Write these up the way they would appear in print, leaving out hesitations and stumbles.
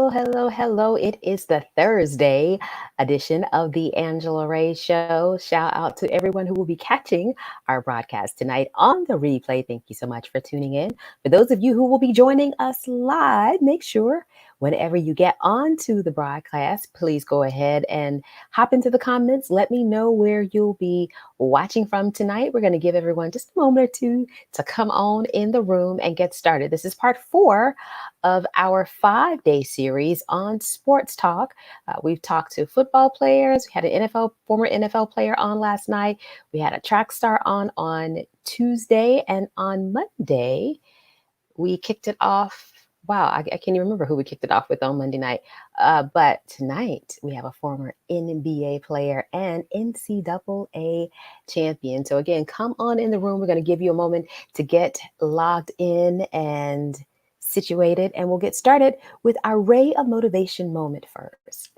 Hello. It is the Thursday edition of the Angela Ray Show. Shout out to everyone who will be catching our broadcast tonight on the replay. Thank you so much for tuning in. For those of you who will be joining us live, make sure whenever you get onto the broadcast, please go ahead and hop into the comments. Let me know where you'll be watching from tonight. We're going to give everyone just a moment or two to come on in the room and get started. This is part 4 of our 5-day series on sports talk. We've talked to football players. We had an former NFL player on last night. We had a track star on Tuesday, and on Monday, we kicked it off. Wow, I can't even remember who we kicked it off with on Monday night. But tonight, we have a former NBA player and NCAA champion. So again, come on in the room. We're going to give you a moment to get logged in and situated, and we'll get started with our Ray of Motivation moment first.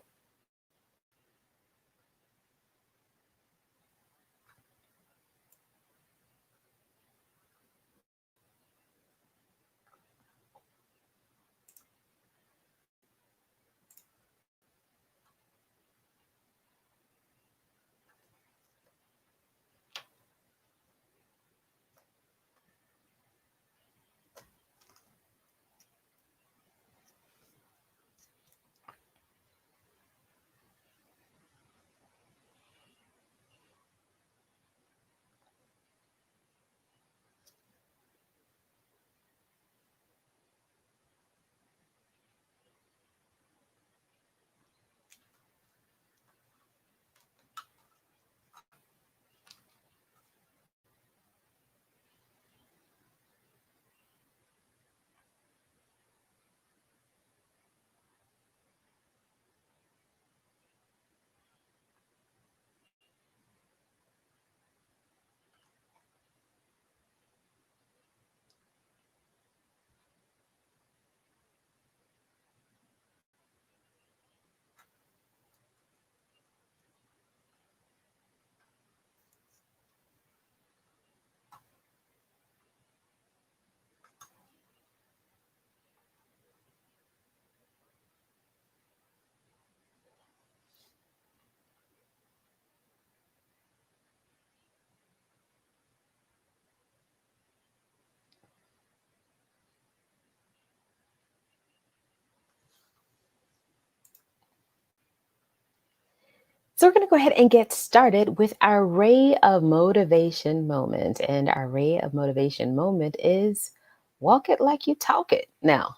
So we're going to go ahead and get started with our Ray of Motivation moment. And our Ray of Motivation moment is walk it like you talk it. Now,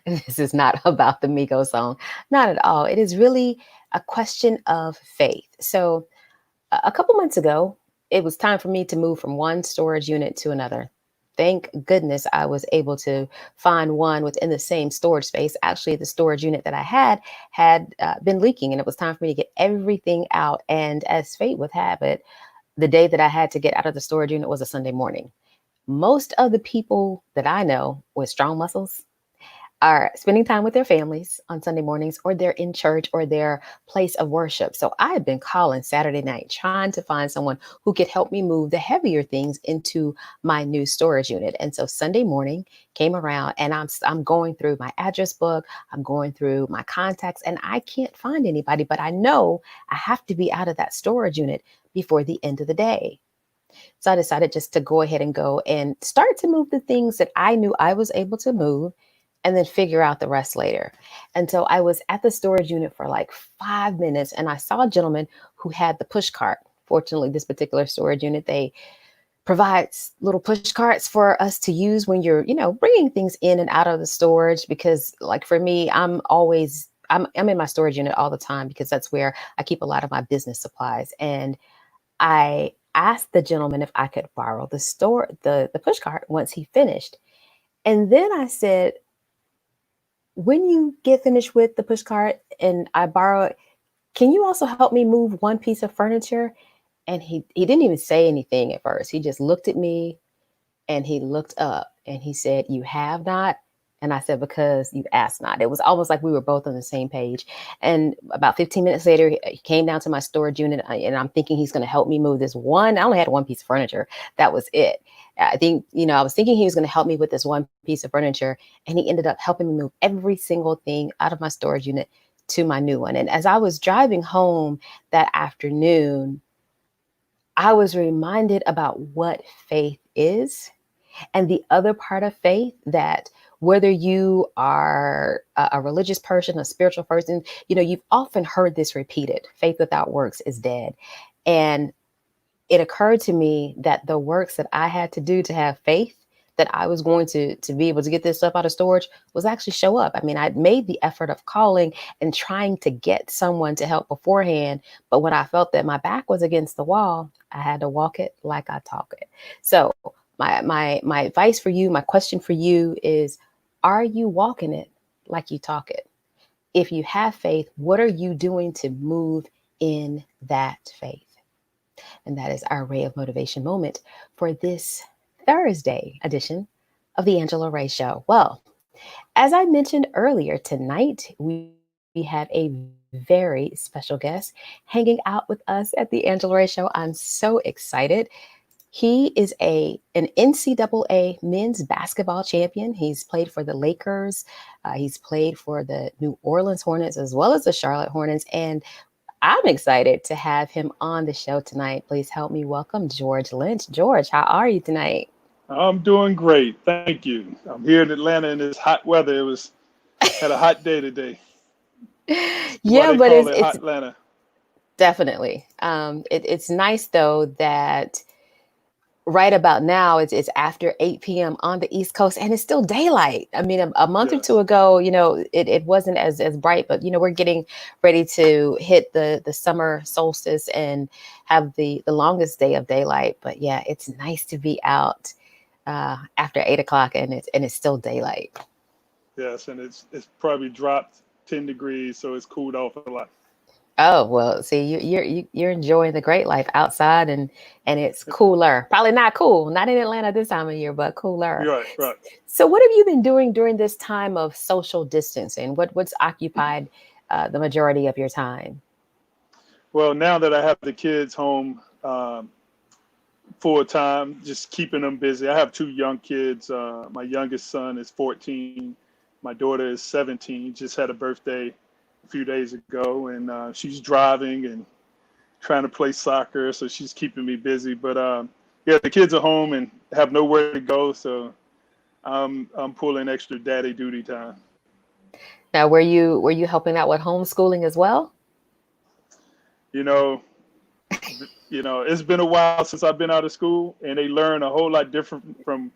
this is not about the Migos song, not at all. It is really a question of faith. So a couple months ago, it was time for me to move from one storage unit to another. Thank goodness I was able to find one within the same storage space. Actually, the storage unit that I had been leaking, and it was time for me to get everything out. And as fate would have it, the day that I had to get out of the storage unit was a Sunday morning. Most of the people that I know with strong muscles are spending time with their families on Sunday mornings, or they're in church or their place of worship. So I had been calling Saturday night trying to find someone who could help me move the heavier things into my new storage unit. And so Sunday morning came around, and I'm going through my address book, I'm going through my contacts, and I can't find anybody, but I know I have to be out of that storage unit before the end of the day. So I decided just to go ahead and go and start to move the things that I knew I was able to move, and then figure out the rest later. And so I was at the storage unit for like 5 minutes, and I saw a gentleman who had the push cart. Fortunately, this particular storage unit, they provide little push carts for us to use when you're, bringing things in and out of the storage. Because like for me, I'm in my storage unit all the time because that's where I keep a lot of my business supplies. And I asked the gentleman if I could borrow the push cart once he finished. And then I said, when you get finished with the push cart and I borrow it, can you also help me move one piece of furniture? And he didn't even say anything at first. He just looked at me and he looked up and he said, "You have not?" And I said, because you asked not. It was almost like we were both on the same page. And about 15 minutes later, he came down to my storage unit, and I'm thinking he's going to help me move this one. I only had one piece of furniture. That was it. I think, I was thinking he was going to help me with this one piece of furniture, and he ended up helping me move every single thing out of my storage unit to my new one. And as I was driving home that afternoon, I was reminded about what faith is. And the other part of faith, that whether you are a religious person, a spiritual person, you've often heard this repeated: faith without works is dead. And it occurred to me that the works that I had to do to have faith that I was going to be able to get this stuff out of storage was actually show up. I mean, I'd made the effort of calling and trying to get someone to help beforehand. But when I felt that my back was against the wall, I had to walk it like I talk it. So my advice for you, my question for you is, are you walking it like you talk it? If you have faith, what are you doing to move in that faith? And that is our Ray of Motivation moment for this Thursday edition of the Angela Ray Show. Well, as I mentioned earlier, tonight we have a very special guest hanging out with us at the Angela Ray Show. I'm so excited. He is an NCAA men's basketball champion. He's played for the Lakers. He's played for the New Orleans Hornets as well as the Charlotte Hornets. And I'm excited to have him on the show tonight. Please help me welcome George Lynch. George, how are you tonight? I'm doing great. Thank you. I'm here in Atlanta in this hot weather. Had a hot day today. That's why Yeah, they but call it it's Hot Atlanta. definitely. It's nice though that right about now it's after 8 p.m. on the East Coast, and it's still daylight. I mean, a month or two Yes. ago, it wasn't as bright, but we're getting ready to hit the summer solstice and have the longest day of daylight. But yeah, it's nice to be out after 8 o'clock, and it's still daylight. Yes, and it's probably dropped 10 degrees, so it's cooled off a lot. Oh well, see, you're enjoying the great life outside, and it's cooler. Probably not cool, not in Atlanta this time of year, but cooler. Right, right. So, what have you been doing during this time of social distancing? What's occupied the majority of your time? Well, now that I have the kids home full time, just keeping them busy. I have two young kids. My youngest son is 14. My daughter is 17. Just had a birthday a few days ago, and she's driving and trying to play soccer, so she's keeping me busy. But yeah, the kids are home and have nowhere to go, so I'm pulling extra daddy duty time. Now, were you helping out with homeschooling as well? You know, it's been a while since I've been out of school, and they learn a whole lot different from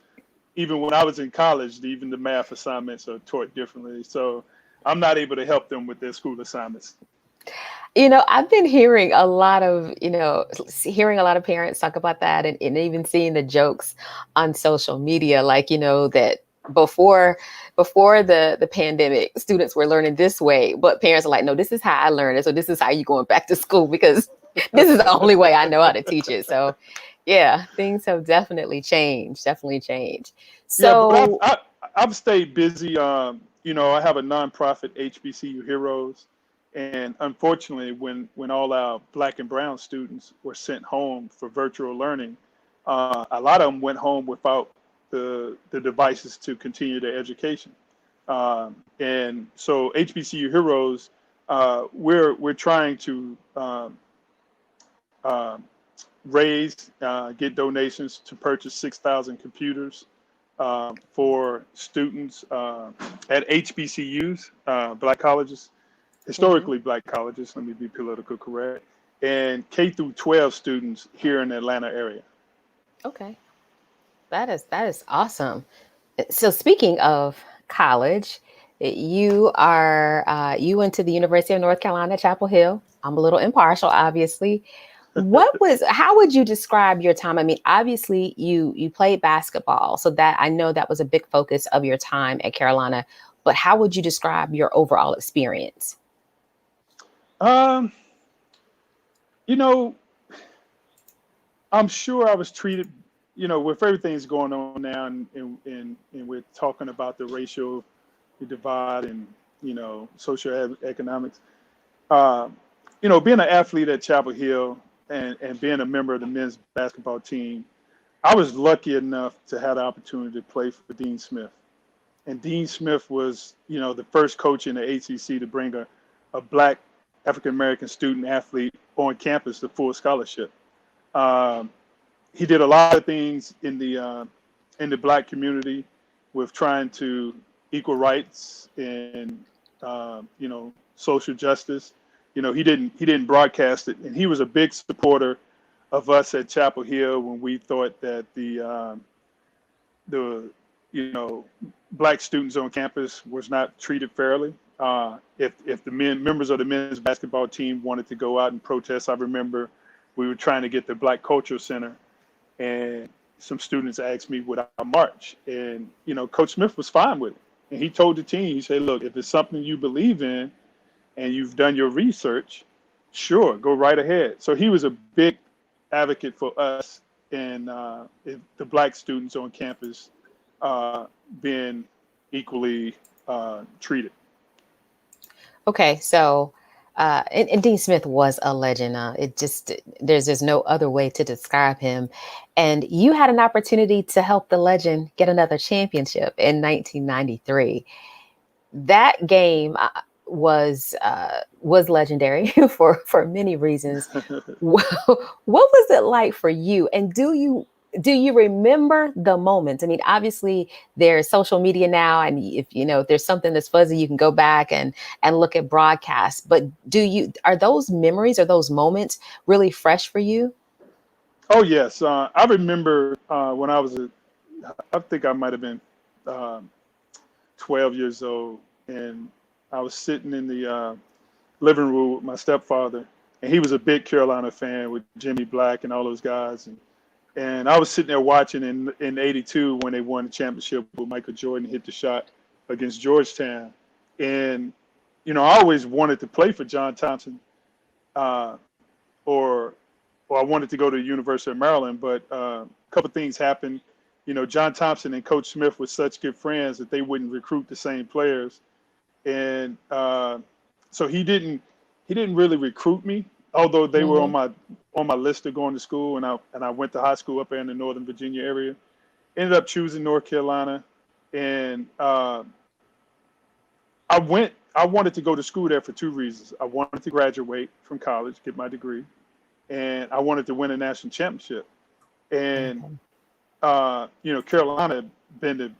even when I was in college. Even the math assignments are taught differently, so I'm not able to help them with their school assignments. I've been hearing a lot of, hearing a lot of parents talk about that, and even seeing the jokes on social media, like, that before the pandemic, students were learning this way, but parents are like, no, this is how I learned it. So this is how you're going back to school, because this is the only way I know how to teach it. So yeah, things have definitely changed, definitely changed. Yeah, but So I've stayed busy. I have a nonprofit, HBCU Heroes, and unfortunately, when all our Black and Brown students were sent home for virtual learning, a lot of them went home without the devices to continue their education. And so HBCU Heroes, we're trying to um, raise, get donations to purchase 6,000 computers for students at HBCUs, Black colleges, mhm, historically Black colleges, let me be political correct, and K through 12 students here in the Atlanta area. okay, that is awesome. So speaking of college, you went to the University of North Carolina, Chapel Hill. I'm a little impartial, obviously. How would you describe your time? I mean, obviously you played basketball, so that I know that was a big focus of your time at Carolina. But how would you describe your overall experience? Um, you know, I'm sure I was treated, with everything's going on now, and we're talking about the racial divide in, social economics. Uh, being an athlete at Chapel Hill and being a member of the men's basketball team, I was lucky enough to have the opportunity to play for Dean Smith. And Dean Smith was, the first coach in the ACC to bring a black African American student athlete on campus to full scholarship. Um, he did a lot of things in the black community with trying to equal rights and social justice. He didn't broadcast it, and he was a big supporter of us at Chapel Hill when we thought that the black students on campus was not treated fairly. If the members of the men's basketball team wanted to go out and protest, I remember we were trying to get the Black Cultural Center, and some students asked me would I march, and Coach Smith was fine with it, and he told the team, he said, look, if it's something you believe in and you've done your research, sure, go right ahead. So he was a big advocate for us and the black students on campus being equally treated. Okay, so and Dean Smith was a legend. It just there's just no other way to describe him. And you had an opportunity to help the legend get another championship in 1993. That game was legendary for many reasons. What was it like for you? And do you remember the moment? I mean, obviously there's social media now, and if there's something that's fuzzy, you can go back and look at broadcasts. But are those memories or those moments really fresh for you? Oh yes, I remember when I think I might have been um 12 years old, and I was sitting in the living room with my stepfather, and he was a big Carolina fan with Jimmy Black and all those guys, and I was sitting there watching in '82 when they won the championship with Michael Jordan hit the shot against Georgetown, and I always wanted to play for John Thompson, uh, or I wanted to go to the University of Maryland, but a couple of things happened. John Thompson and Coach Smith were such good friends that they wouldn't recruit the same players, and so he didn't really recruit me, although they were Hmm. on my list of going to school, and I went to high school up there in the Northern Virginia area. Ended up choosing North Carolina, and I wanted to go to school there for two reasons. I wanted to graduate from college, get my degree, and I wanted to win a national championship. And Okay. Carolina had been to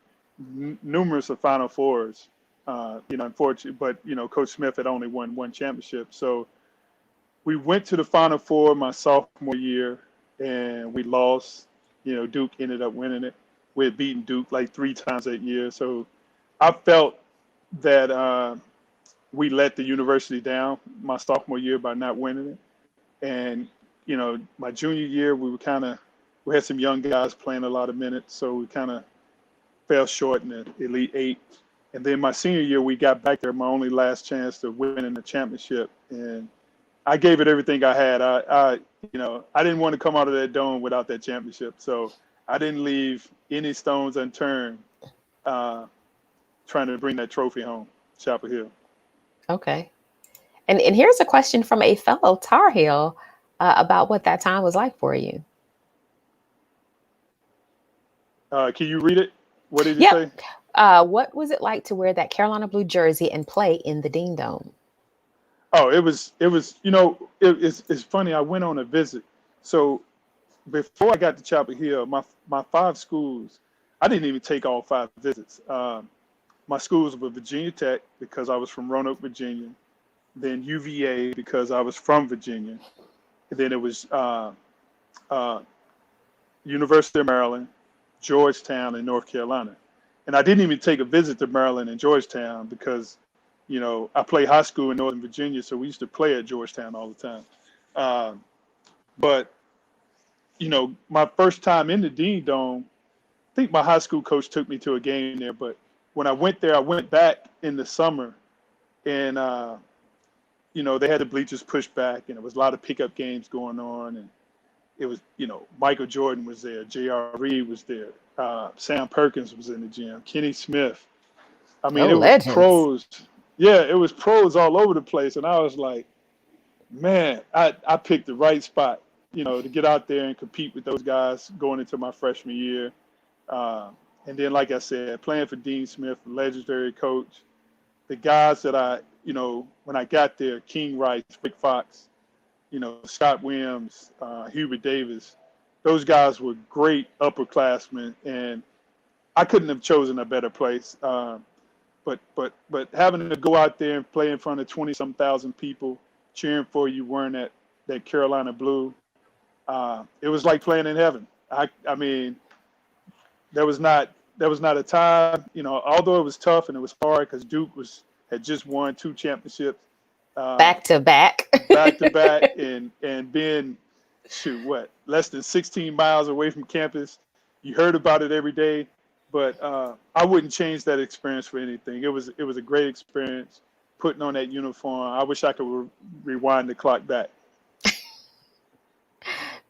numerous of Final Fours. Unfortunately, but Coach Smith had only won one championship. So we went to the Final Four my sophomore year, and we lost. Duke ended up winning it. We had beaten Duke like three times that year. So I felt that we let the university down my sophomore year by not winning it. And my junior year, we had some young guys playing a lot of minutes, so we kind of fell short in the Elite Eight. And then my senior year, we got back there, my only last chance to win in the championship, and I gave it everything I had. I didn't want to come out of that dome without that championship, so I didn't leave any stones unturned, uh, trying to bring that trophy home, Chapel Hill. Okay. And here's a question from a fellow Tar Heel about what that time was like for you. Can you read it? What did you Yep. say? What was it like to wear that Carolina blue jersey and play in the Dean Dome? Oh, it's funny. I went on a visit. So before I got to Chapel Hill, my five schools, I didn't even take all five visits. My schools were Virginia Tech because I was from Roanoke, Virginia, then UVA because I was from Virginia, and then it was uh, University of Maryland, Georgetown, and North Carolina. And I didn't even take a visit to Maryland and Georgetown because, I played high school in Northern Virginia, so we used to play at Georgetown all the time. Uh, but, my first time in the Dean Dome, I think my high school coach took me to a game there. But when I went there, I went back in the summer, and, they had the bleachers pushed back, and there was a lot of pickup games going on. And it was, Michael Jordan was there, J.R. Reed was there, Sam Perkins was in the gym, Kenny Smith, I mean, Oh, it was legends. pros. Yeah, it was pros all over the place. And I was like, man, I picked the right spot, to get out there and compete with those guys going into my freshman year. Uh, and then, like I said, playing for Dean Smith, a legendary coach, the guys that when I got there, King Rice, Rick Fox, Scott Williams, Hubert Davis, those guys were great upperclassmen, and I couldn't have chosen a better place. But having to go out there and play in front of 20 some thousand people cheering for you wearing that Carolina blue, it was like playing in heaven. I mean, there was not a time, although it was tough and it was hard because Duke had just won 2 championships, uh, Back to back. back to back, and being less than 16 miles away from campus. You heard about it every day, but I wouldn't change that experience for anything. It was a great experience putting on that uniform. I wish I could rewind the clock back.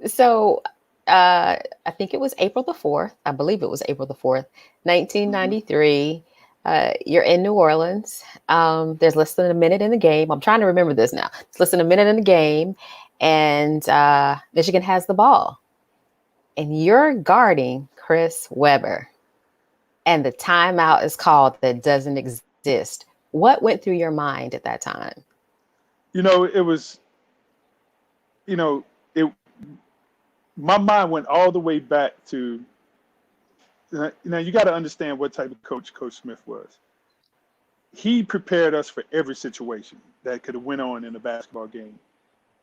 So, I think it was April the 4th. I believe it was April the 4th, Hmm. 1993. You're in New Orleans. There's less than a minute in the game. I'm trying to remember this now. It's less than a minute in the game, and Michigan has the ball, and you're guarding Chris Webber, and the timeout is called that doesn't exist. What went through your mind at that time? It was, you know, it. My mind went all the way back to. Now you got to understand what type of Coach Smith was. He prepared us for every situation that could have went on in a basketball game.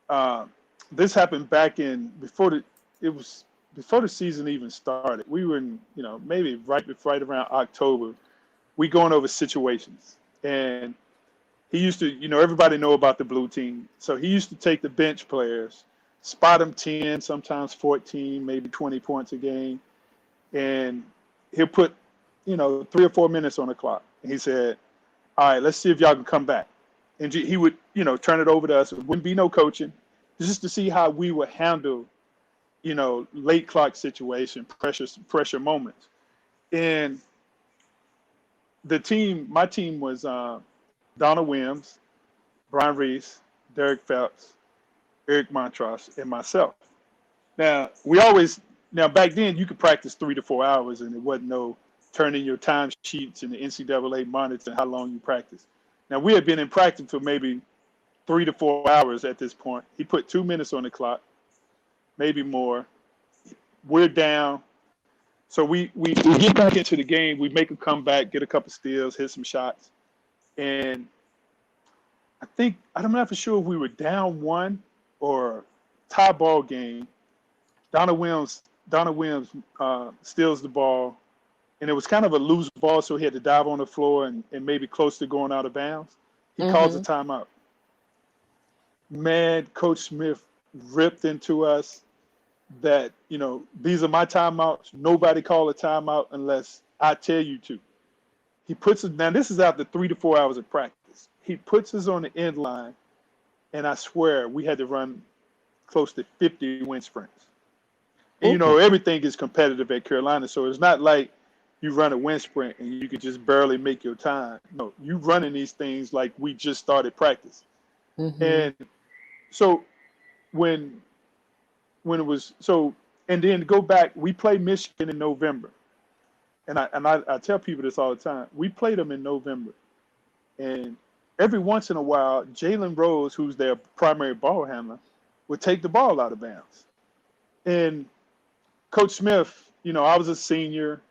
Uh, this happened back in it was before the season even started. We were in, maybe right around October. We going over situations, and he used to, everybody know about the blue team. So he used to take the bench players, spot them 10, sometimes 14, maybe 20 points a game, and he'll put, 3 or 4 minutes on the clock. And he said, all right, let's see if y'all can come back. And he would, turn it over to us. It wouldn't be no coaching, just to see how we would handle, late clock situation, pressure moments. And my team was Donna Williams, Brian Reese, Derek Phelps, Eric Montross, and myself. Now back then you could practice 3 to 4 hours, and it wasn't no turning your time sheets and the NCAA monitoring how long you practice. Now we had been in practice for maybe 3 to 4 hours at this point. He put 2 minutes on the clock, maybe more. We're down. So we get back into the game. We make a comeback, get a couple steals, hit some shots. And I'm not for sure if we were down one or tie ball game. Donna Williams steals the ball, and it was kind of a loose ball, so he had to dive on the floor and maybe close to going out of bounds. He calls a Mm-hmm. timeout. Man, Coach Smith ripped into us that, these are my timeouts. Nobody call a timeout unless I tell you to. He puts us, now this is after 3 to 4 hours of practice. He puts us on the end line, and I swear we had to run close to 50 wind sprints. And Ooh. everything is competitive at Carolina, so it's not like you run a wind sprint and you could just barely make your time. No, you running these things like we just started practice. Mm-hmm. And so when it was so, and then to go back, we played Michigan in November, and I tell people this all the time. We played them in November, and every once in a while, Jalen Rose, who's their primary ball handler, would take the ball out of bounds. And Coach Smith, I was a senior.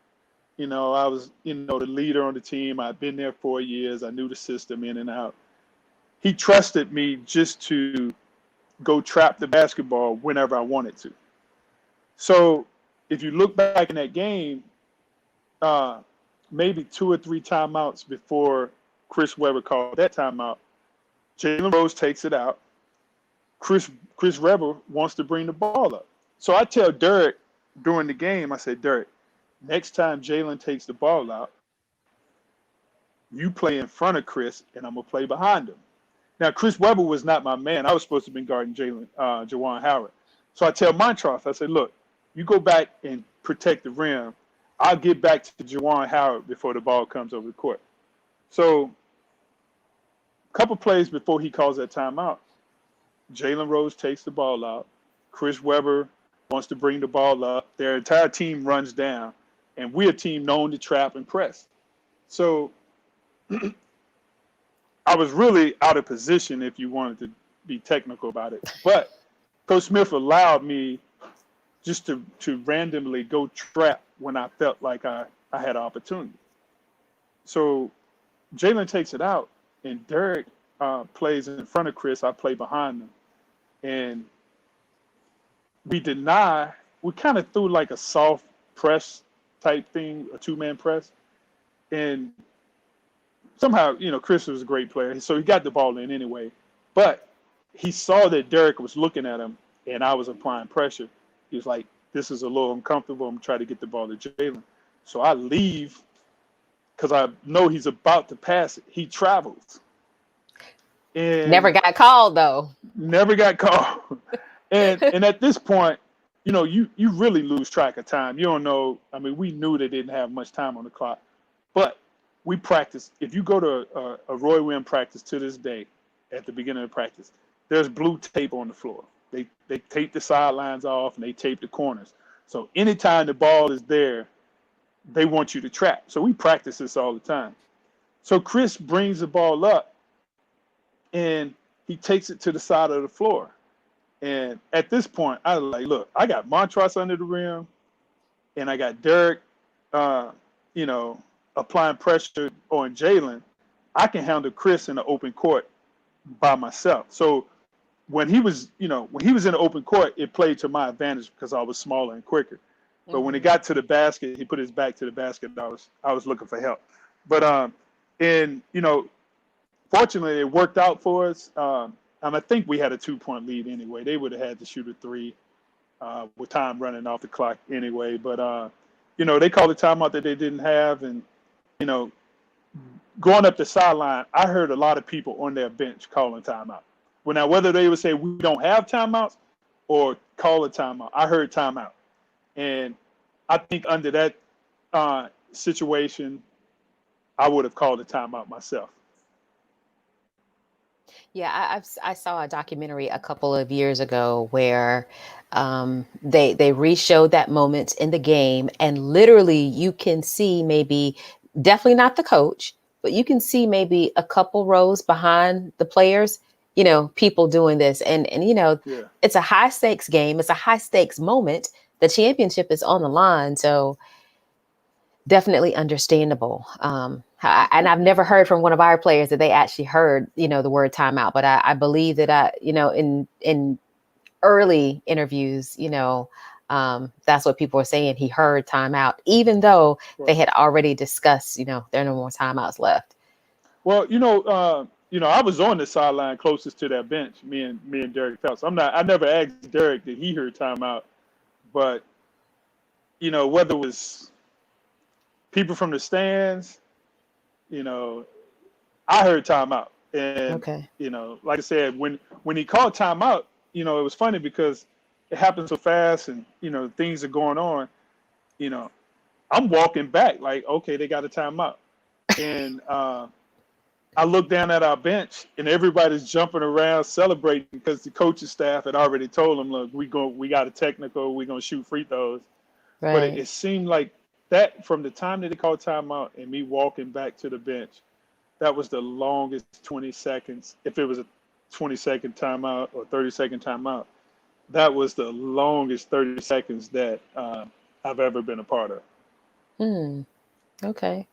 I was, the leader on the team. I'd been there 4 years. I knew the system in and out. He trusted me just to go trap the basketball whenever I wanted to. So if you look back in that game, uh, maybe 2 or 3 timeouts before Chris Webber called that timeout, Jalen Rose takes it out. Chris Webber wants to bring the ball up. So I tell Derek during the game, I said, Derek, next time Jalen takes the ball out, you play in front of Chris, and I'm gonna play behind him. Now, Chris Webber was not my man. I was supposed to have been guarding Jawan Howard. So I tell Montross, I said, look, you go back and protect the rim. I'll get back to Jawan Howard before the ball comes over the court. So a couple plays before he calls that timeout, Jalen Rose takes the ball out. Chris Webber wants to bring the ball up. Their entire team runs down, and we're a team known to trap and press. So I was really out of position if you wanted to be technical about it. But Coach Smith allowed me just to randomly go trap when I felt like I had an opportunity. So Jalen takes it out, and Derek plays in front of Chris. I play behind him. And we kind of threw like a soft press type thing, a two-man press. And somehow, Chris was a great player, so he got the ball in anyway. But he saw that Derek was looking at him, and I was applying pressure. He was like, this is a little uncomfortable. I'm trying to get the ball to Jalen. So I leave because I know he's about to pass it. He travels. Never And got called though. never got called. And at this point, you really lose track of time. You don't know. I mean, we knew they didn't have much time on the clock. But we practice. If you go to a Roy Wynn practice to this day, at the beginning of the practice, there's blue tape on the floor. They tape the sidelines off and they tape the corners. So anytime the ball is there, they want you to trap. So we practice this all the time. So Chris brings the ball up and he takes it to the side of the floor. And at this point, I was like, look, I got Montross under the rim and I got Derek, applying pressure on Jalen. I can handle Chris in the open court by myself. So when he was in the open court, it played to my advantage because I was smaller and quicker. But when it got to the basket, he put his back to the basket. I was looking for help. But fortunately, it worked out for us. And I think we had a 2-point lead anyway. They would have had to shoot a 3 with time running off the clock anyway. But they called a timeout that they didn't have, and going up the sideline, I heard a lot of people on their bench calling timeout. Well, now whether they would say we don't have timeouts or call a timeout, I heard timeout. And I think under that situation, I would have called a timeout myself. Yeah, I saw a documentary a couple of years ago where they re-showed that moment in the game, and literally you can see maybe, definitely not the coach, but you can see maybe a couple rows behind the players, people doing this, and Yeah. it's a high stakes game, it's a high stakes moment. The championship is on the line, so definitely understandable. And I've never heard from one of our players that they actually heard, the word timeout. But I believe that in early interviews, that's what people were saying. He heard timeout, even though they had already discussed, there are no more timeouts left. Well, I was on the sideline closest to that bench. Me and Derek Phelps. I never asked Derek did he hear timeout, but whether it was people from the stands, I heard timeout. And, Okay. like I said, when he called timeout, it was funny because it happened so fast and, things are going on, I'm walking back like, okay, they got a timeout. And I look down at our bench and everybody's jumping around celebrating because the coaching staff had already told them, look, we got a technical, we're going to shoot free throws. Right. But it seemed like that from the time that they called timeout and me walking back to the bench, that was the longest 20 seconds. If it was a 20-second timeout or 30-second timeout, that was the longest 30 seconds that I've ever been a part of. Okay.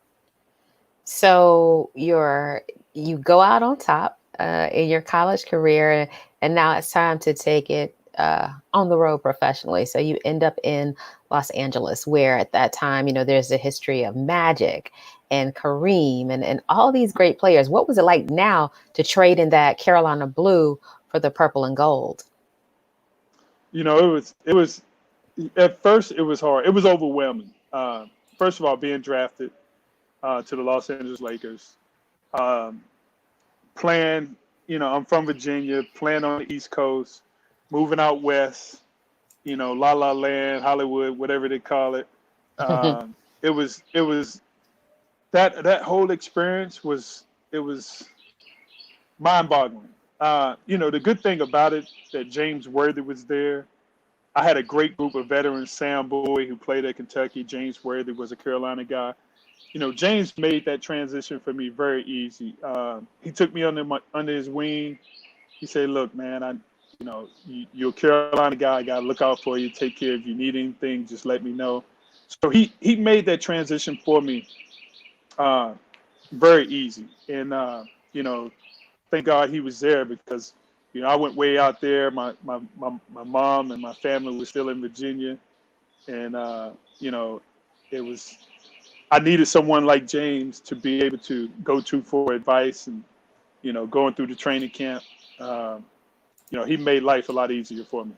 So you go out on top in your college career, and now it's time to take it on the road professionally. So you end up in Los Angeles, where at that time, there's a history of Magic and Kareem and all these great players. What was it like now to trade in that Carolina blue for the purple and gold? It was at first it was hard. It was overwhelming. First of all, being drafted to the Los Angeles Lakers, playing, I'm from Virginia, playing on the East Coast, moving out west, La La Land, Hollywood, whatever they call it. It was that whole experience was mind-boggling. The good thing about it that James Worthy was there. I had a great group of veterans. Sam Bowie, who played at Kentucky. James Worthy was a Carolina guy. James made that transition for me very easy. He took me under his wing. He said, "Look, man, you're a Carolina guy. I got to look out for you. Take care. If you need anything, just let me know." So he made that transition for me uh, very easy. And thank God he was there because I went way out there. My mom and my family was still in Virginia, and it was I needed someone like James to be able to go to for advice and going through the training camp. Um, he made life a lot easier for me.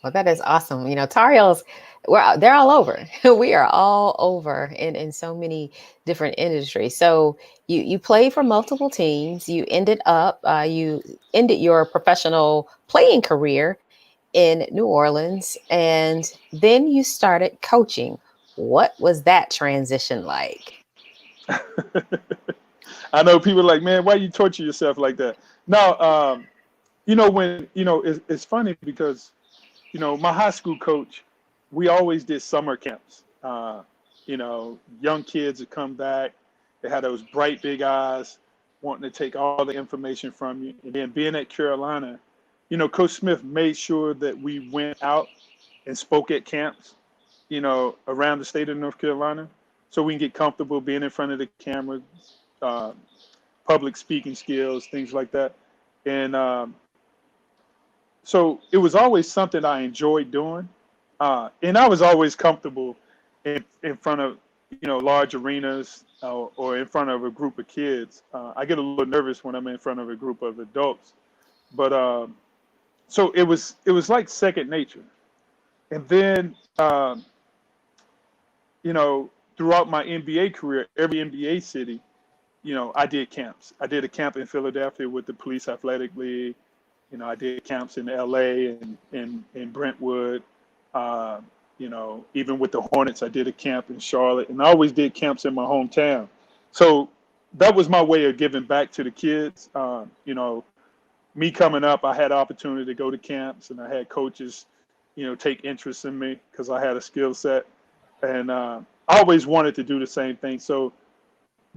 Well, that is awesome. Tar Heels, they're all over. We are all over in so many different industries. So you played for multiple teams. You ended your professional playing career in New Orleans, and then you started coaching. What was that transition like? I know people are like, man, why you torture yourself like that? No, when it's funny because my high school coach, we always did summer camps. Young kids would come back. They had those bright big eyes, wanting to take all the information from you. And then being at Carolina, Coach Smith made sure that we went out and spoke at camps, around the state of North Carolina, so we can get comfortable being in front of the camera, uh, public speaking skills, things like that. And so it was always something I enjoyed doing. And I was always comfortable in front of, large arenas or in front of a group of kids. I get a little nervous when I'm in front of a group of adults. But so it was like second nature. And then, throughout my NBA career, every NBA city, I did camps. I did a camp in Philadelphia with the Police Athletic League. I did camps in LA and in Brentwood. Uh, even with the Hornets, I did a camp in Charlotte, and I always did camps in my hometown. So that was my way of giving back to the kids. Me coming up, I had opportunity to go to camps, and I had coaches, take interest in me because I had a skill set, and I always wanted to do the same thing. So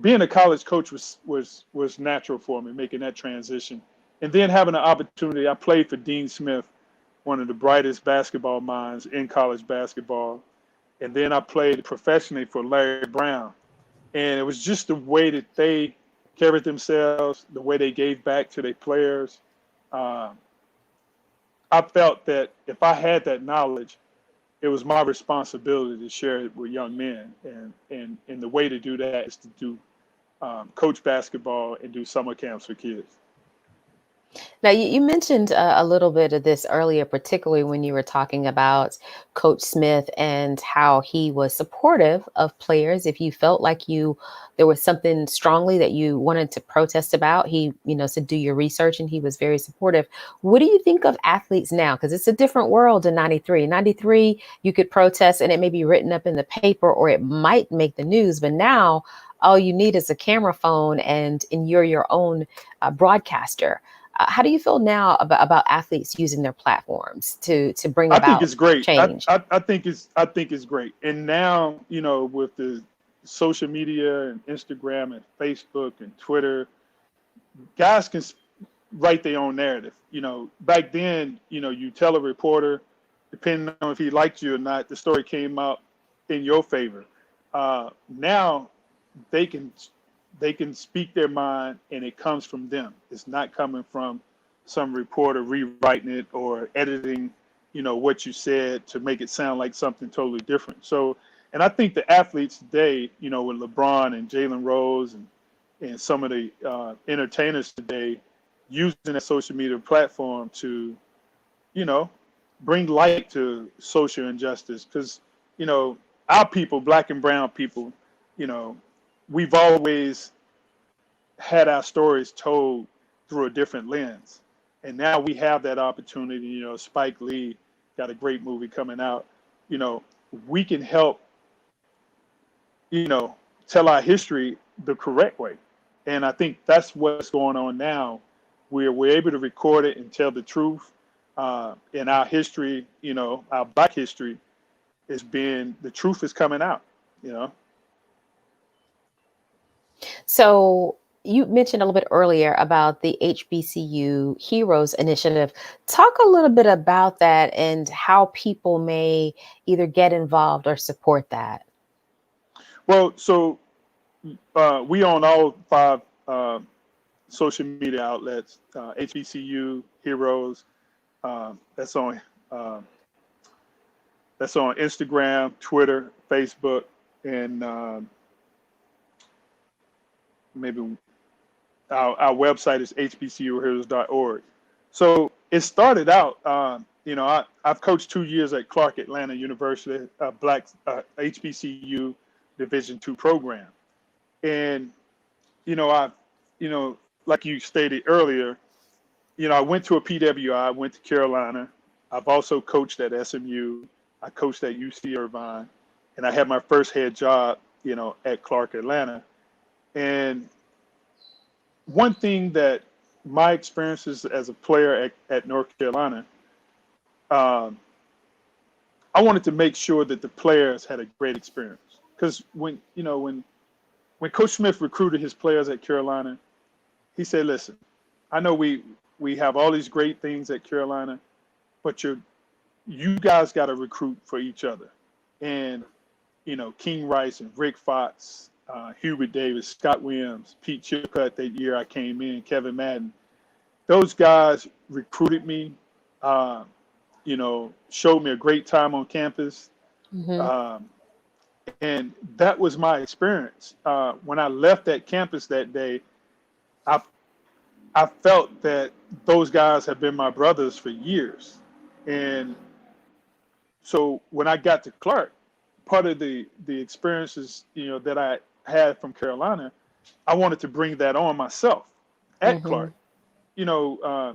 being a college coach was natural for me, making that transition, and then having an opportunity. I played for Dean Smith, one of the brightest basketball minds in college basketball, and then I played professionally for Larry Brown, and it was just the way that they carried themselves, the way they gave back to their players. Uh, I felt that if I had that knowledge, it was my responsibility to share it with young men, and the way to do that is to do coach basketball and do summer camps for kids. Now, you mentioned a little bit of this earlier, particularly when you were talking about Coach Smith and how he was supportive of players. If you felt like there was something strongly that you wanted to protest about, he, said do your research, and he was very supportive. What do you think of athletes now? Because it's a different world in 93. 93, you could protest and it may be written up in the paper or it might make the news. But now all you need is a camera phone and you're your own broadcaster. How do you feel now about athletes using their platforms to bring I think about it's great. change? I think it's great. And now, with the social media and Instagram and Facebook and Twitter, guys can write their own narrative. Back then, you tell a reporter, depending on if he liked you or not, the story came out in your favor. Now they can speak their mind, and it comes from them. It's not coming from some reporter rewriting it or editing, what you said to make it sound like something totally different. So, and I think the athletes today, with LeBron and Jalen Rose and some of the entertainers today, using a social media platform to, you know, bring light to social injustice. Because, our people, black and brown people, you know, we've always had our stories told through a different lens. And now we have that opportunity. Spike Lee got a great movie coming out. You know, we can help, you know, tell our history the correct way. And I think that's what's going on now. We're able to record it and tell the truth. In our history, our Black history is being, the truth is coming out, you know. So you mentioned a little bit earlier about the HBCU Heroes Initiative. Talk a little bit about that and how people may either get involved or support that. Well, so we own all five social media outlets, HBCU Heroes. That's on Instagram, Twitter, Facebook, and maybe our website is hbcuheroes.org. So it started out, I've coached 2 years at Clark Atlanta University, Black HBCU Division II program. And, I, like you stated earlier, I went to a PWI, I went to Carolina. I've also coached at SMU. I coached at UC Irvine. And I had my first head job, at Clark Atlanta. And one thing that my experiences as a player at North Carolina, um, I wanted to make sure that the players had a great experience. Because when Coach Smith recruited his players at Carolina, he said, "Listen, I know we have all these great things at Carolina, but you guys got to recruit for each other." And King Rice and Rick Fox, Hubert Davis, Scott Williams, Pete Chilcutt that year I came in, Kevin Madden. Those guys recruited me, showed me a great time on campus. Hmm. Um, and that was my experience. When I left that campus that day, I, I felt that those guys have been my brothers for years. And so when I got to Clark, part of the experiences, that I had from Carolina, I wanted to bring that on myself at Hmm. Clark. You know, uh,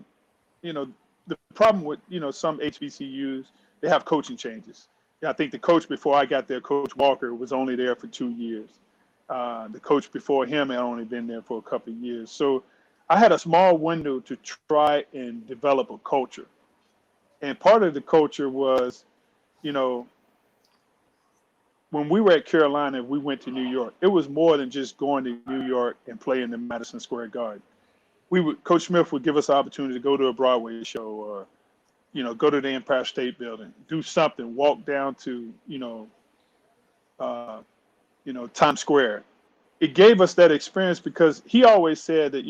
you know, the problem with some HBCUs, they have coaching changes. Yeah, I think the coach before I got there, Coach Walker, was only there for 2 years. The coach before him had only been there for a couple of years. So I had a small window to try and develop a culture. And part of the culture was, you know, when we were at Carolina, we went to New York. It was more than just going to New York and playing in Madison Square Garden. Coach Smith would give us the opportunity to go to a Broadway show or, go to the Empire State Building, do something, walk down to, uh, Times Square. It gave us that experience because he always said that,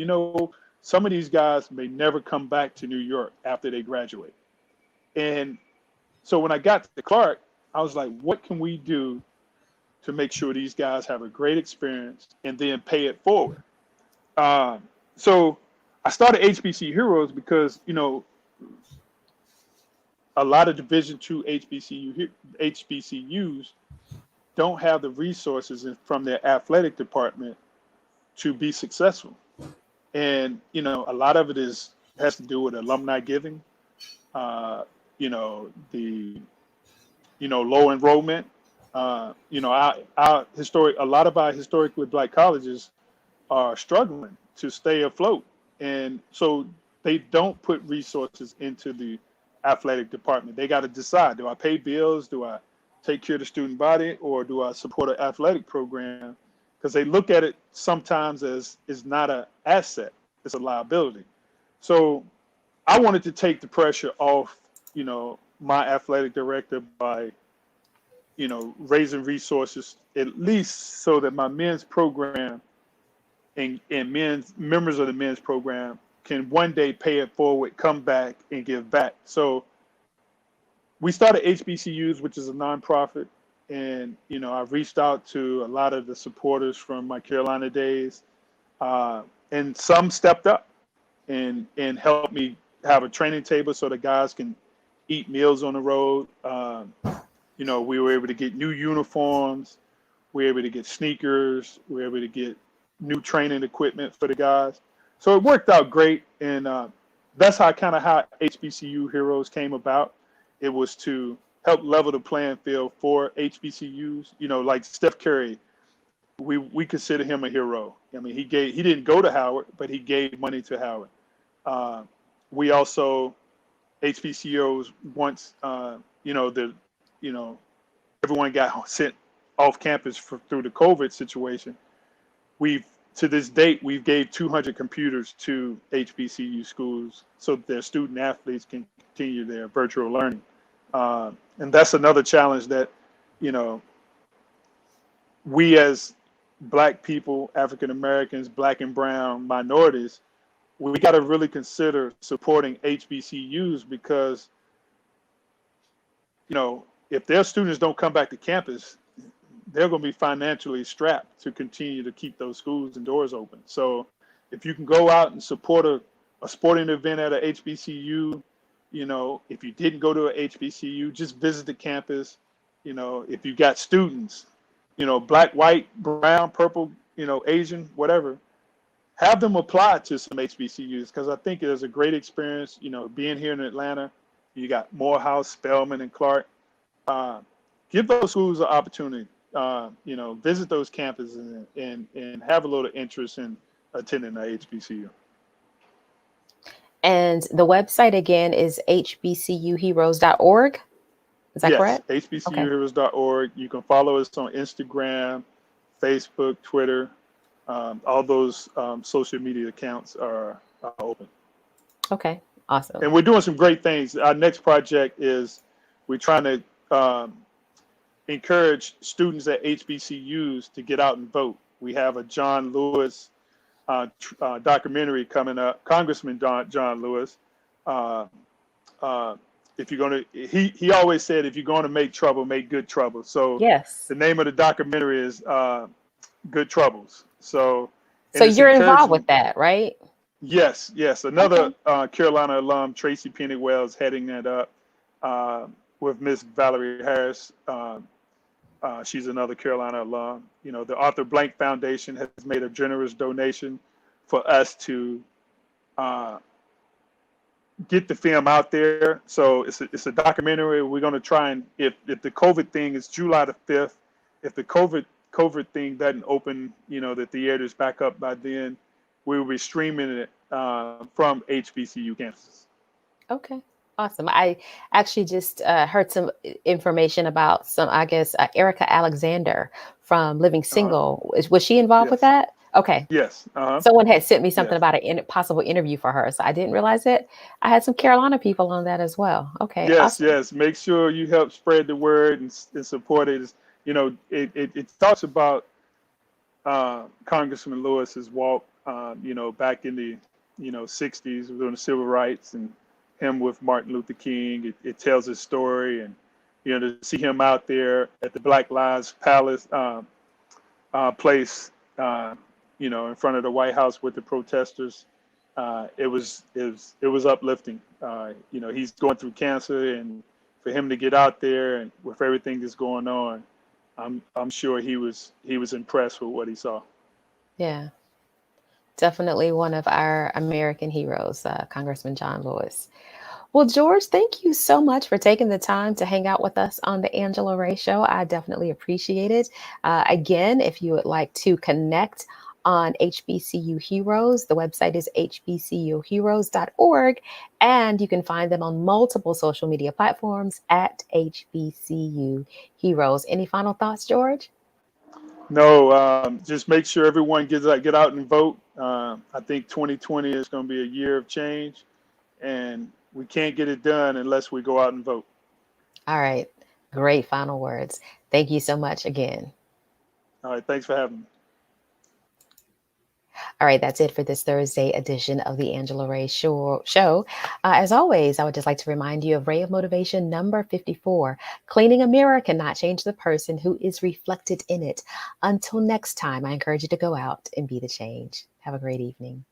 some of these guys may never come back to New York after they graduate. And so when I got to Clark, I was like, what can we do to make sure these guys have a great experience and then pay it forward? Um, so I started HBC Heroes because, a lot of Division II HBCUs don't have the resources from their athletic department to be successful. And, a lot of it has to do with alumni giving, uh, the, low enrollment. A lot of our historically Black colleges are struggling to stay afloat. And so they don't put resources into the athletic department. They got to decide, do I pay bills? Do I take care of the student body? Or do I support an athletic program? Because they look at it sometimes as is not an asset, it's a liability. So I wanted to take the pressure off, my athletic director by, raising resources, at least so that my men's program and men's members of the men's program can one day pay it forward, come back and give back. So we started HBCUs, which is a nonprofit, and I reached out to a lot of the supporters from my Carolina days, and some stepped up and helped me have a training table so the guys can eat meals on the road. We were able to get new uniforms, we were able to get sneakers, we were able to get new training equipment for the guys. So it worked out great, and that's how HBCU Heroes came about. It was to help level the playing field for HBCUs. Like Steph Curry, we consider him a hero. I mean, he didn't go to Howard, but he gave money to Howard. Uh, we also HBCUs once you know everyone got sent off campus through the COVID situation. We've to this date we've gave 200 computers to HBCU schools so that their student athletes can continue their virtual learning. And that's another challenge that you know we as Black people, African Americans, Black and brown minorities, we got to really consider supporting HBCUs because if their students don't come back to campus, they're going to be financially strapped to continue to keep those schools and doors open. So if you can go out and support a sporting event at a HBCU, if you didn't go to a HBCU, just visit the campus. If you got students, Black, white, brown, purple, Asian, whatever, have them apply to some HBCUs because I think it is a great experience. Being here in Atlanta, you got Morehouse, Spelman, and Clark. Give those schools an opportunity. Visit those campuses and have a little interest in attending a HBCU. And the website again is hbcuheroes.org. Is that Yes, correct? Okay. hbcuheroes.org. You can follow us on Instagram, Facebook, Twitter. All those social media accounts are open. Okay. Awesome. And we're doing some great things. Our next project is we're trying to encourage students at HBCUs to get out and vote. We have a John Lewis documentary coming up, Congressman John Lewis. If you're going to, he always said, if you're going to make trouble, make good trouble. So Yes. the name of the documentary is Good Troubles. So, So and it's you're involved encouraging. with that, right? Yes, yes. Another Okay. Carolina alum, Tracy Penny Wells, heading that up with Miss Valerie Harris. She's another Carolina alum. The Arthur Blank Foundation has made a generous donation for us to get the film out there. So it's a documentary. We're going to try and if the COVID thing is July the 5th, if the COVID thing doesn't open, the theaters back up by then, we will be streaming it from HBCU campuses. Okay. Awesome. I actually just heard some information about I guess, Erica Alexander from Living Uh-huh. Single. Was she involved with Yes. that? Okay. Yes. Uh-huh. Someone had sent me something Yes. about a possible interview for her. So I didn't realize it. I had some Carolina people on that as well. Okay. Yes. Awesome. Yes. Make sure you help spread the word and support it. It talks about Congressman Lewis's walk, back in the, 60s during the civil rights and him with Martin Luther King. It tells his story and, to see him out there at the Black Lives Palace place, in front of the White House with the protesters. It was uplifting. He's going through cancer, and for him to get out there and with everything that's going on, I'm sure he was impressed with what he saw. Yeah. Definitely one of our American heroes, Congressman John Lewis. Well, George, thank you so much for taking the time to hang out with us on the Angela Ray Show. I definitely appreciate it. Again, if you would like to connect on HBCU Heroes, the website is hbcuheroes.org, and you can find them on multiple social media platforms at HBCU Heroes. Any final thoughts, George? No, just make sure everyone get out and vote. I think 2020 is going to be a year of change, and we can't get it done unless we go out and vote. All right. Great final words. Thank you so much again. All right. Thanks for having me. All right, that's it for this Thursday edition of the Angela Ray Show. As always, I would just like to remind you of Ray of Motivation number 54. Cleaning a mirror cannot change the person who is reflected in it. Until next time, I encourage you to go out and be the change. Have a great evening.